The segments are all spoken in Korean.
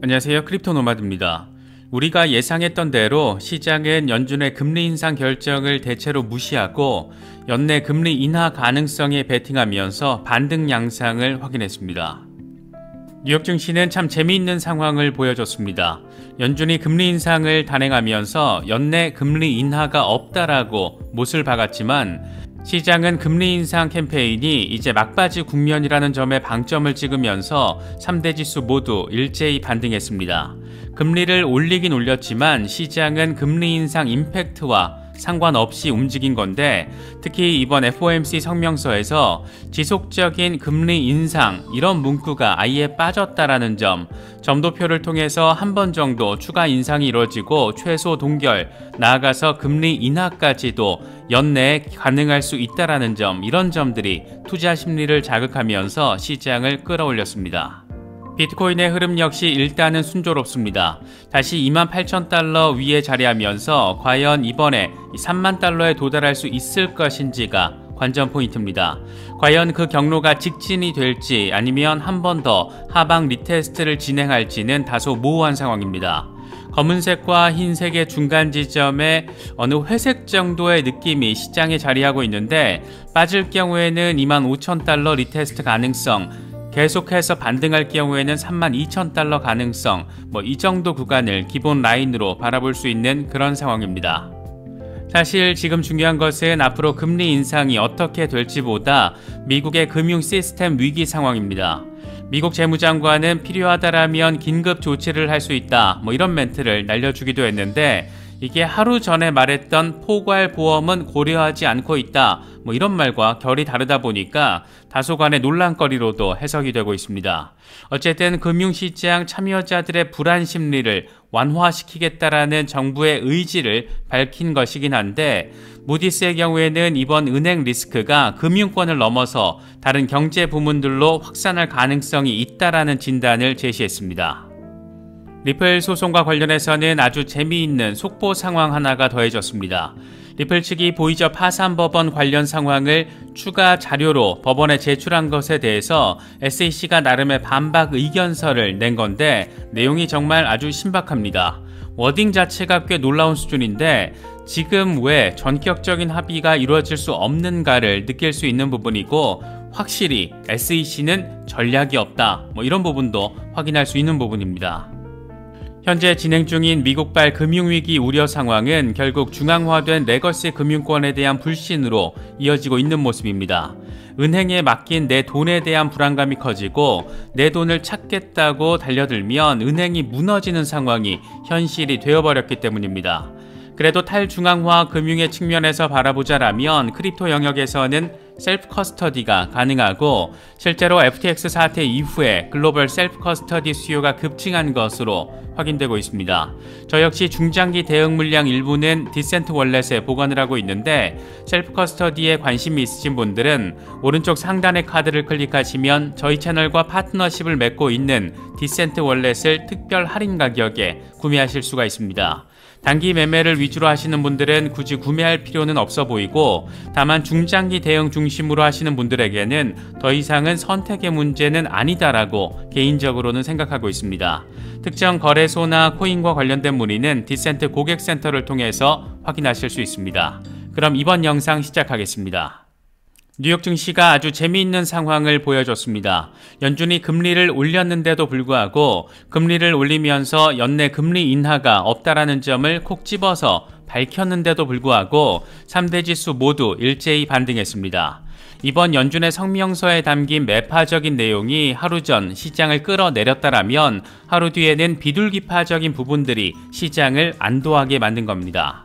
안녕하세요. 크립토노마드입니다. 우리가 예상했던 대로 시장은 연준의 금리 인상 결정을 대체로 무시하고 연내 금리 인하 가능성에 베팅하면서 반등 양상을 확인했습니다. 뉴욕 증시는 참 재미있는 상황을 보여줬습니다. 연준이 금리 인상을 단행하면서 연내 금리 인하가 없다라고 못을 박았지만 시장은 금리 인상 캠페인이 이제 막바지 국면이라는 점에 방점을 찍으면서 3대 지수 모두 일제히 반등했습니다. 금리를 올리긴 올렸지만 시장은 금리 인상 임팩트와 상관없이 움직인 건데, 특히 이번 FOMC 성명서에서 지속적인 금리 인상 이런 문구가 아예 빠졌다라는 점, 점도표를 통해서 한 번 정도 추가 인상이 이루어지고 최소 동결, 나아가서 금리 인하까지도 연내에 가능할 수 있다라는 점, 이런 점들이 투자 심리를 자극하면서 시장을 끌어올렸습니다. 비트코인의 흐름 역시 일단은 순조롭습니다. 다시 28,000달러 위에 자리하면서 과연 이번에 3만 달러에 도달할 수 있을 것인지가 관전 포인트입니다. 과연 그 경로가 직진이 될지 아니면 한 번 더 하방 리테스트를 진행할지는 다소 모호한 상황입니다. 검은색과 흰색의 중간 지점에 어느 회색 정도의 느낌이 시장에 자리하고 있는데, 빠질 경우에는 25,000달러 리테스트 가능성, 계속해서 반등할 경우에는 32,000달러 가능성, 이 정도 구간을 기본 라인으로 바라볼 수 있는 그런 상황입니다. 사실 지금 중요한 것은 앞으로 금리 인상이 어떻게 될지보다 미국의 금융 시스템 위기 상황입니다. 미국 재무장관은 필요하다라면 긴급 조치를 할 수 있다, 이런 멘트를 날려주기도 했는데, 이게 하루 전에 말했던 포괄보험은 고려하지 않고 있다, 이런 말과 결이 다르다 보니까 다소간의 논란거리로도 해석이 되고 있습니다. 어쨌든 금융시장 참여자들의 불안 심리를 완화시키겠다라는 정부의 의지를 밝힌 것이긴 한데, 무디스의 경우에는 이번 은행 리스크가 금융권을 넘어서 다른 경제 부문들로 확산할 가능성이 있다라는 진단을 제시했습니다. 리플 소송과 관련해서는 아주 재미있는 속보 상황 하나가 더해졌습니다. 리플 측이 보이저 파산 법원 관련 상황을 추가 자료로 법원에 제출한 것에 대해서 SEC가 나름의 반박 의견서를 낸 건데, 내용이 정말 아주 신박합니다. 워딩 자체가 꽤 놀라운 수준인데, 지금 왜 전격적인 합의가 이루어질 수 없는가를 느낄 수 있는 부분이고, 확실히 SEC는 전략이 없다, 이런 부분도 확인할 수 있는 부분입니다. 현재 진행 중인 미국발 금융위기 우려 상황은 결국 중앙화된 레거시 금융권에 대한 불신으로 이어지고 있는 모습입니다. 은행에 맡긴 내 돈에 대한 불안감이 커지고 내 돈을 찾겠다고 달려들면 은행이 무너지는 상황이 현실이 되어버렸기 때문입니다. 그래도 탈중앙화 금융의 측면에서 바라보자라면 크립토 영역에서는 셀프 커스터디가 가능하고, 실제로 FTX 사태 이후에 글로벌 셀프 커스터디 수요가 급증한 것으로 확인되고 있습니다. 저 역시 중장기 대응 물량 일부는 디센트 월렛에 보관을 하고 있는데, 셀프 커스터디에 관심이 있으신 분들은 오른쪽 상단의 카드를 클릭하시면 저희 채널과 파트너십을 맺고 있는 디센트 월렛을 특별 할인 가격에 구매하실 수가 있습니다. 단기 매매를 위주로 하시는 분들은 굳이 구매할 필요는 없어 보이고, 다만 중장기 대응 중심으로 하시는 분들에게는 더 이상은 선택의 문제는 아니다라고 개인적으로는 생각하고 있습니다. 특정 거래소나 코인과 관련된 문의는 디센트 고객센터를 통해서 확인하실 수 있습니다. 그럼 이번 영상 시작하겠습니다. 뉴욕 증시가 아주 재미있는 상황을 보여줬습니다. 연준이 금리를 올렸는데도 불구하고 금리를 올리면서 연내 금리 인하가 없다라는 점을 콕 집어서 밝혔는데도 불구하고 3대 지수 모두 일제히 반등했습니다. 이번 연준의 성명서에 담긴 매파적인 내용이 하루 전 시장을 끌어내렸다라면 하루 뒤에는 비둘기파적인 부분들이 시장을 안도하게 만든 겁니다.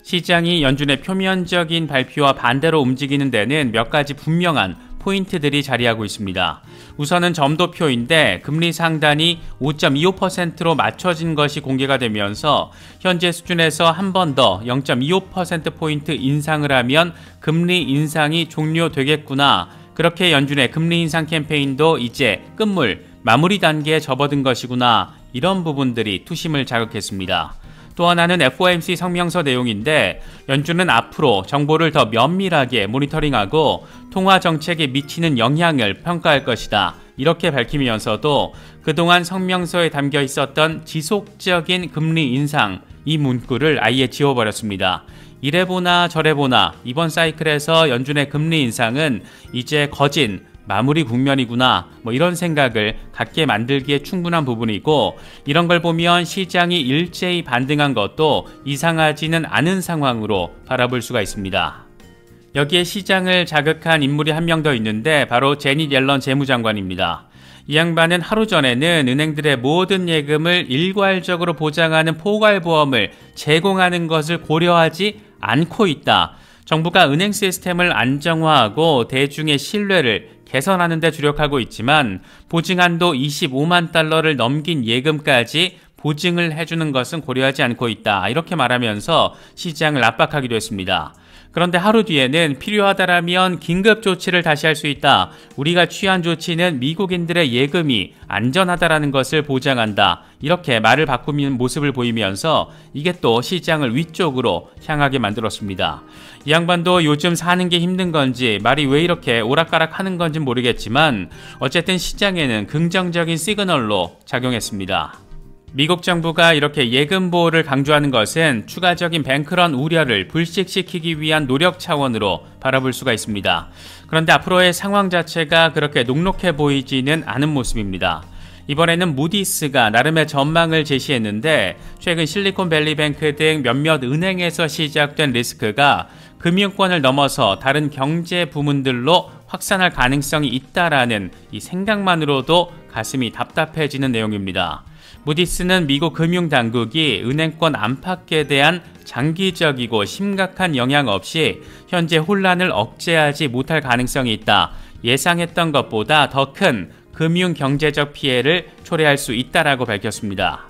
시장이 연준의 표면적인 발표와 반대로 움직이는 데는 몇 가지 분명한 포인트들이 자리하고 있습니다. 우선은 점도표인데 금리 상단이 5.25%로 맞춰진 것이 공개가 되면서 현재 수준에서 한 번 더 0.25%포인트 인상을 하면 금리 인상이 종료되겠구나. 그렇게 연준의 금리 인상 캠페인도 이제 끝물, 마무리 단계에 접어든 것이구나. 이런 부분들이 투심을 자극했습니다. 또 하나는 FOMC 성명서 내용인데, 연준은 앞으로 정보를 더 면밀하게 모니터링하고 통화 정책에 미치는 영향을 평가할 것이다. 이렇게 밝히면서도 그동안 성명서에 담겨 있었던 지속적인 금리 인상 이 문구를 아예 지워버렸습니다. 이래보나 저래보나 이번 사이클에서 연준의 금리 인상은 이제 거진 마무리 국면이구나 이런 생각을 갖게 만들기에 충분한 부분이고, 이런 걸 보면 시장이 일제히 반등한 것도 이상하지는 않은 상황으로 바라볼 수가 있습니다. 여기에 시장을 자극한 인물이 한 명 더 있는데 바로 제닛 옐런 재무장관입니다. 이 양반은 하루 전에는 은행들의 모든 예금을 일괄적으로 보장하는 포괄보험을 제공하는 것을 고려하지 않고 있다. 정부가 은행 시스템을 안정화하고 대중의 신뢰를 개선하는 데 주력하고 있지만 보증한도 25만 달러를 넘긴 예금까지 보증을 해주는 것은 고려하지 않고 있다. 이렇게 말하면서 시장을 압박하기도 했습니다. 그런데 하루 뒤에는 필요하다라면 긴급 조치를 다시 할 수 있다. 우리가 취한 조치는 미국인들의 예금이 안전하다라는 것을 보장한다. 이렇게 말을 바꾸는 모습을 보이면서 이게 또 시장을 위쪽으로 향하게 만들었습니다. 이 양반도 요즘 사는 게 힘든 건지 말이 왜 이렇게 오락가락 하는 건지 모르겠지만 어쨌든 시장에는 긍정적인 시그널로 작용했습니다. 미국 정부가 이렇게 예금 보호를 강조하는 것은 추가적인 뱅크런 우려를 불식시키기 위한 노력 차원으로 바라볼 수가 있습니다. 그런데 앞으로의 상황 자체가 그렇게 녹록해 보이지는 않은 모습입니다. 이번에는 무디스가 나름의 전망을 제시했는데 최근 실리콘밸리뱅크 등 몇몇 은행에서 시작된 리스크가 금융권을 넘어서 다른 경제 부문들로 확산할 가능성이 있다라는 이 생각만으로도 가슴이 답답해지는 내용입니다. 무디스는 미국 금융당국이 은행권 안팎에 대한 장기적이고 심각한 영향 없이 현재 혼란을 억제하지 못할 가능성이 있다. 예상했던 것보다 더 큰 금융경제적 피해를 초래할 수 있다라고 밝혔습니다.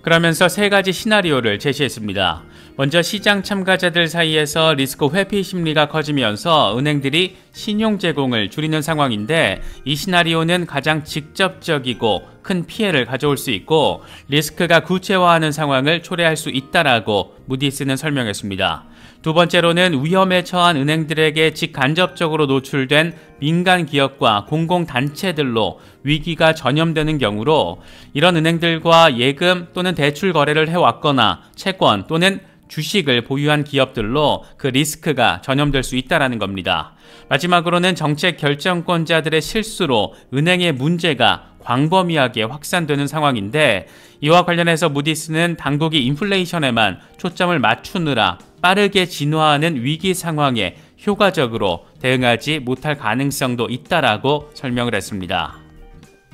그러면서 세 가지 시나리오를 제시했습니다. 먼저 시장 참가자들 사이에서 리스크 회피 심리가 커지면서 은행들이 신용 제공을 줄이는 상황인데, 이 시나리오는 가장 직접적이고 큰 피해를 가져올 수 있고 리스크가 구체화하는 상황을 초래할 수 있다라고 무디스는 설명했습니다. 두 번째로는 위험에 처한 은행들에게 직간접적으로 노출된 민간 기업과 공공단체들로 위기가 전염되는 경우로 이런 은행들과 예금 또는 대출 거래를 해왔거나 채권 또는 주식을 보유한 기업들로 그 리스크가 전염될 수 있다는 겁니다. 마지막으로는 정책 결정권자들의 실수로 은행의 문제가 광범위하게 확산되는 상황인데, 이와 관련해서 무디스는 당국이 인플레이션에만 초점을 맞추느라 빠르게 진화하는 위기 상황에 효과적으로 대응하지 못할 가능성도 있다라고 설명을 했습니다.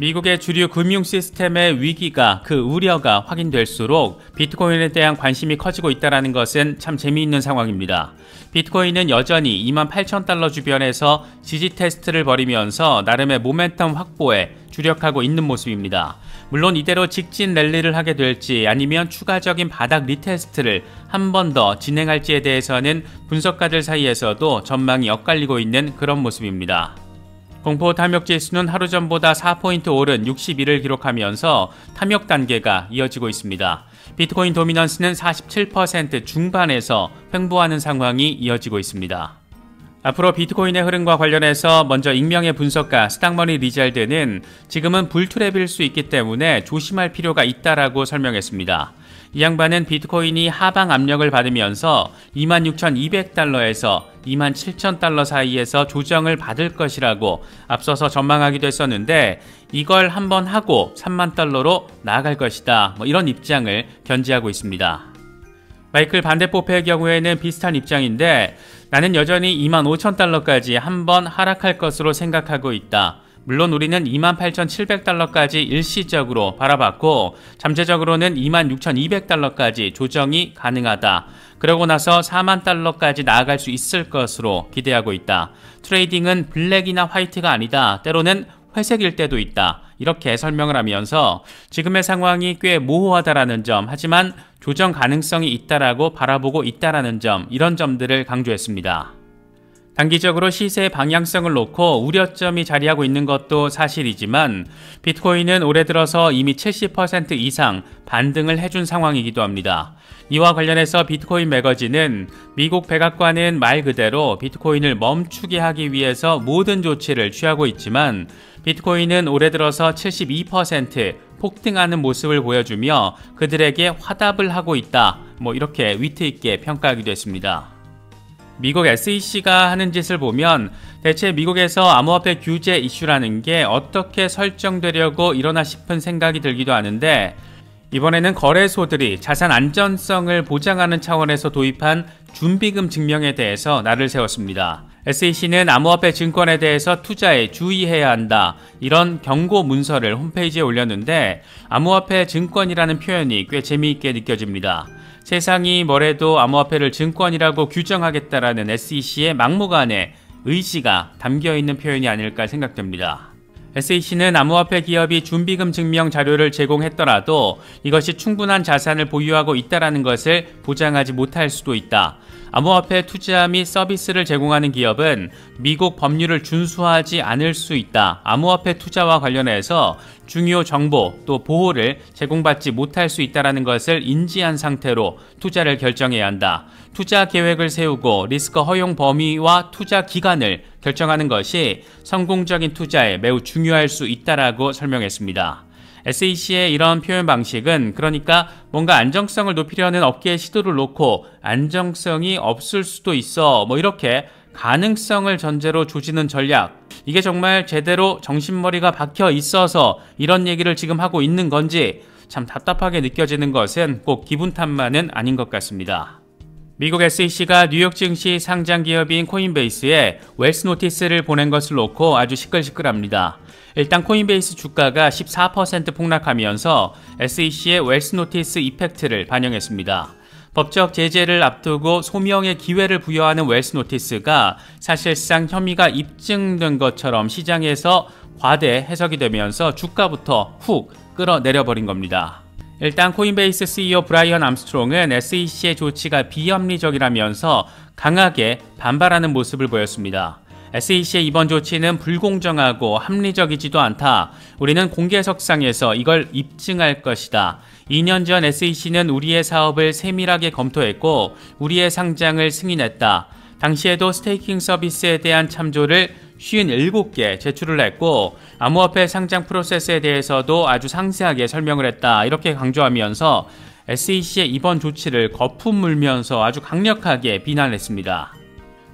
미국의 주류 금융 시스템의 위기가, 그 우려가 확인될수록 비트코인에 대한 관심이 커지고 있다는 것은 참 재미있는 상황입니다. 비트코인은 여전히 28,000달러 주변에서 지지 테스트를 벌이면서 나름의 모멘텀 확보에 주력하고 있는 모습입니다. 물론 이대로 직진 랠리를 하게 될지 아니면 추가적인 바닥 리테스트를 한 번 더 진행할지에 대해서는 분석가들 사이에서도 전망이 엇갈리고 있는 그런 모습입니다. 공포 탐욕 지수는 하루 전보다 4포인트 오른 61을 기록하면서 탐욕 단계가 이어지고 있습니다. 비트코인 도미넌스는 47% 중반에서 횡보하는 상황이 이어지고 있습니다. 앞으로 비트코인의 흐름과 관련해서 먼저 익명의 분석가 스탁머니 리잘드는 지금은 불투랩일 수 있기 때문에 조심할 필요가 있다라고 설명했습니다. 이 양반은 비트코인이 하방 압력을 받으면서 26,200달러에서 27,000달러 사이에서 조정을 받을 것이라고 앞서서 전망하기도 했었는데, 이걸 한번 하고 3만 달러로 나아갈 것이다, 이런 입장을 견지하고 있습니다. 마이클 반데포페의 경우에는 비슷한 입장인데, 나는 여전히 25,000달러까지 한번 하락할 것으로 생각하고 있다. 물론 우리는 28,700달러까지 일시적으로 바라봤고 잠재적으로는 26,200달러까지 조정이 가능하다. 그러고 나서 4만 달러까지 나아갈 수 있을 것으로 기대하고 있다. 트레이딩은 블랙이나 화이트가 아니다. 때로는 회색일 때도 있다. 이렇게 설명을 하면서 지금의 상황이 꽤 모호하다라는 점, 하지만 조정 가능성이 있다라고 바라보고 있다라는 점, 이런 점들을 강조했습니다. 단기적으로 시세의 방향성을 놓고 우려점이 자리하고 있는 것도 사실이지만 비트코인은 올해 들어서 이미 70% 이상 반등을 해준 상황이기도 합니다. 이와 관련해서 비트코인 매거진은 미국 백악관은 말 그대로 비트코인을 멈추게 하기 위해서 모든 조치를 취하고 있지만 비트코인은 올해 들어서 72% 폭등하는 모습을 보여주며 그들에게 화답을 하고 있다. 이렇게 위트 있게 평가하기도 했습니다. 미국 SEC가 하는 짓을 보면 대체 미국에서 암호화폐 규제 이슈라는 게 어떻게 설정되려고 이러나 싶은 생각이 들기도 하는데, 이번에는 거래소들이 자산 안전성을 보장하는 차원에서 도입한 준비금 증명에 대해서 날을 세웠습니다. SEC는 암호화폐 증권에 대해서 투자에 주의해야 한다, 이런 경고 문서를 홈페이지에 올렸는데 암호화폐 증권이라는 표현이 꽤 재미있게 느껴집니다. 세상이 뭐래도 암호화폐를 증권이라고 규정하겠다라는 SEC의 막무가내 의지가 담겨있는 표현이 아닐까 생각됩니다. SEC는 암호화폐 기업이 준비금 증명 자료를 제공했더라도 이것이 충분한 자산을 보유하고 있다는 것을 보장하지 못할 수도 있다. 암호화폐 투자 및 서비스를 제공하는 기업은 미국 법률을 준수하지 않을 수 있다. 암호화폐 투자와 관련해서 중요 정보 또 보호를 제공받지 못할 수 있다는 것을 인지한 상태로 투자를 결정해야 한다. 투자 계획을 세우고 리스크 허용 범위와 투자 기간을 결정하는 것이 성공적인 투자에 매우 중요할 수 있다라고 설명했습니다. SEC의 이런 표현 방식은 그러니까 뭔가 안정성을 높이려는 업계의 시도를 놓고 안정성이 없을 수도 있어 이렇게 가능성을 전제로 조지는 전략, 이게 정말 제대로 정신머리가 박혀 있어서 이런 얘기를 지금 하고 있는 건지 참 답답하게 느껴지는 것은 꼭 기분 탓만은 아닌 것 같습니다. 미국 SEC가 뉴욕 증시 상장 기업인 코인베이스에 웰스 노티스를 보낸 것을 놓고 아주 시끌시끌합니다. 일단 코인베이스 주가가 14% 폭락하면서 SEC의 웰스 노티스 이펙트를 반영했습니다. 법적 제재를 앞두고 소명의 기회를 부여하는 웰스 노티스가 사실상 혐의가 입증된 것처럼 시장에서 과대 해석이 되면서 주가부터 훅 끌어내려버린 겁니다. 일단 코인베이스 CEO 브라이언 암스트롱은 SEC의 조치가 비합리적이라면서 강하게 반발하는 모습을 보였습니다. SEC의 이번 조치는 불공정하고 합리적이지도 않다. 우리는 공개석상에서 이걸 입증할 것이다. 2년 전 SEC는 우리의 사업을 세밀하게 검토했고 우리의 상장을 승인했다. 당시에도 스테이킹 서비스에 대한 참조를 57개 제출을 했고 암호화폐 상장 프로세스에 대해서도 아주 상세하게 설명을 했다. 이렇게 강조하면서 SEC의 이번 조치를 거품 물면서 아주 강력하게 비난했습니다.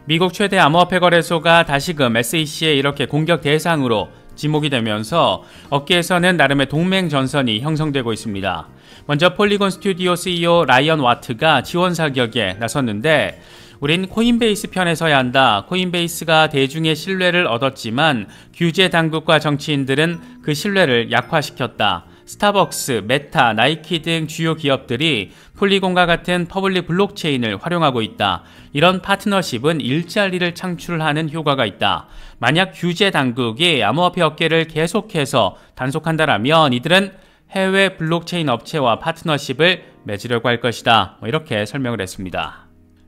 미국 최대 암호화폐 거래소가 다시금 SEC의 이렇게 공격 대상으로 지목이 되면서 업계에서는 나름의 동맹 전선이 형성되고 있습니다. 먼저 폴리곤 스튜디오 CEO 라이언 와트가 지원 사격에 나섰는데, 우린 코인베이스 편에 서야 한다. 코인베이스가 대중의 신뢰를 얻었지만 규제 당국과 정치인들은 그 신뢰를 약화시켰다. 스타벅스, 메타, 나이키 등 주요 기업들이 폴리곤과 같은 퍼블릭 블록체인을 활용하고 있다. 이런 파트너십은 일자리를 창출하는 효과가 있다. 만약 규제 당국이 암호화폐 업계를 계속해서 단속한다면 이들은 해외 블록체인 업체와 파트너십을 맺으려고 할 것이다. 이렇게 설명을 했습니다.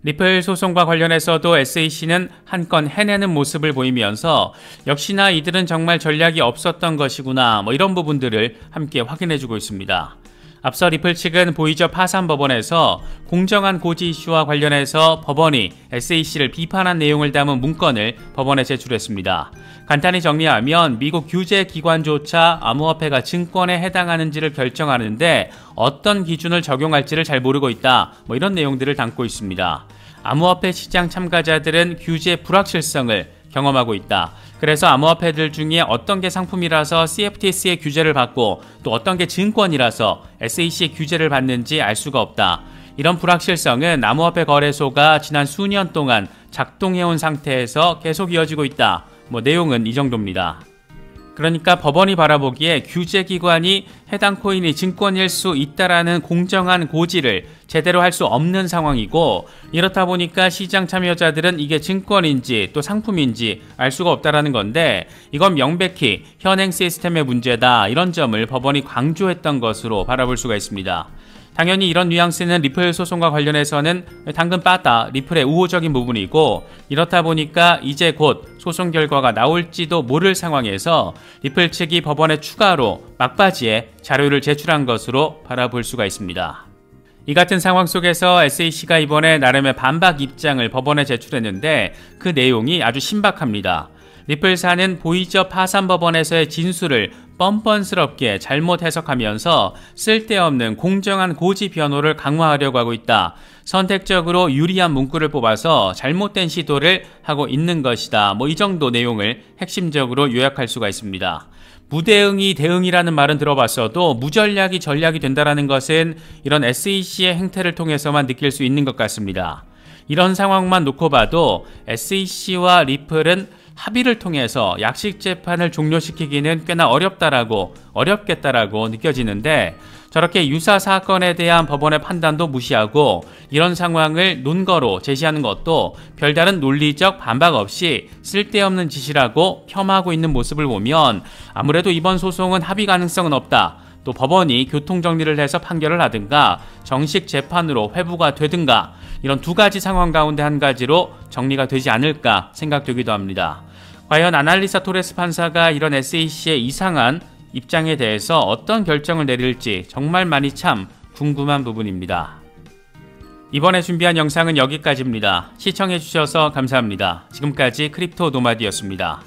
리플 소송과 관련해서도 SEC는 한 건 해내는 모습을 보이면서 역시나 이들은 정말 전략이 없었던 것이구나, 이런 부분들을 함께 확인해주고 있습니다. 앞서 리플 측은 보이저 파산 법원에서 공정한 고지 이슈와 관련해서 법원이 SEC를 비판한 내용을 담은 문건을 법원에 제출했습니다. 간단히 정리하면 미국 규제 기관조차 암호화폐가 증권에 해당하는지를 결정하는데 어떤 기준을 적용할지를 잘 모르고 있다. 이런 내용들을 담고 있습니다. 암호화폐 시장 참가자들은 규제 불확실성을 경험하고 있다. 그래서 암호화폐들 중에 어떤 게 상품이라서 CFTC의 규제를 받고 또 어떤 게 증권이라서 SEC의 규제를 받는지 알 수가 없다. 이런 불확실성은 암호화폐 거래소가 지난 수년 동안 작동해온 상태에서 계속 이어지고 있다. 내용은 이 정도입니다. 그러니까 법원이 바라보기에 규제기관이 해당 코인이 증권일 수 있다라는 공정한 고지를 제대로 할 수 없는 상황이고, 이렇다 보니까 시장 참여자들은 이게 증권인지 또 상품인지 알 수가 없다라는 건데, 이건 명백히 현행 시스템의 문제다, 이런 점을 법원이 강조했던 것으로 바라볼 수가 있습니다. 당연히 이런 뉘앙스는 리플 소송과 관련해서는 당근 빠따 리플의 우호적인 부분이고, 이렇다 보니까 이제 곧 소송 결과가 나올지도 모를 상황에서 리플 측이 법원에 추가로 막바지에 자료를 제출한 것으로 바라볼 수가 있습니다. 이 같은 상황 속에서 SEC가 이번에 나름의 반박 입장을 법원에 제출했는데 그 내용이 아주 신박합니다. 리플사는 보이저 파산법원에서의 진술을 뻔뻔스럽게 잘못 해석하면서 쓸데없는 공정한 고지 변호를 강화하려고 하고 있다. 선택적으로 유리한 문구를 뽑아서 잘못된 시도를 하고 있는 것이다. 이 정도 내용을 핵심적으로 요약할 수가 있습니다. 무대응이 대응이라는 말은 들어봤어도 무전략이 전략이 된다는 것은 이런 SEC의 행태를 통해서만 느낄 수 있는 것 같습니다. 이런 상황만 놓고 봐도 SEC와 리플은 합의를 통해서 약식 재판을 종료시키기는 꽤나 어렵겠다라고 느껴지는데, 저렇게 유사 사건에 대한 법원의 판단도 무시하고 이런 상황을 논거로 제시하는 것도 별다른 논리적 반박 없이 쓸데없는 짓이라고 폄하하고 있는 모습을 보면 아무래도 이번 소송은 합의 가능성은 없다. 또 법원이 교통정리를 해서 판결을 하든가 정식 재판으로 회부가 되든가, 이런 두 가지 상황 가운데 한 가지로 정리가 되지 않을까 생각되기도 합니다. 과연 아날리사 토레스 판사가 이런 SEC의 이상한 입장에 대해서 어떤 결정을 내릴지 정말 많이 참 궁금한 부분입니다. 이번에 준비한 영상은 여기까지입니다. 시청해주셔서 감사합니다. 지금까지 크립토 노마드였습니다.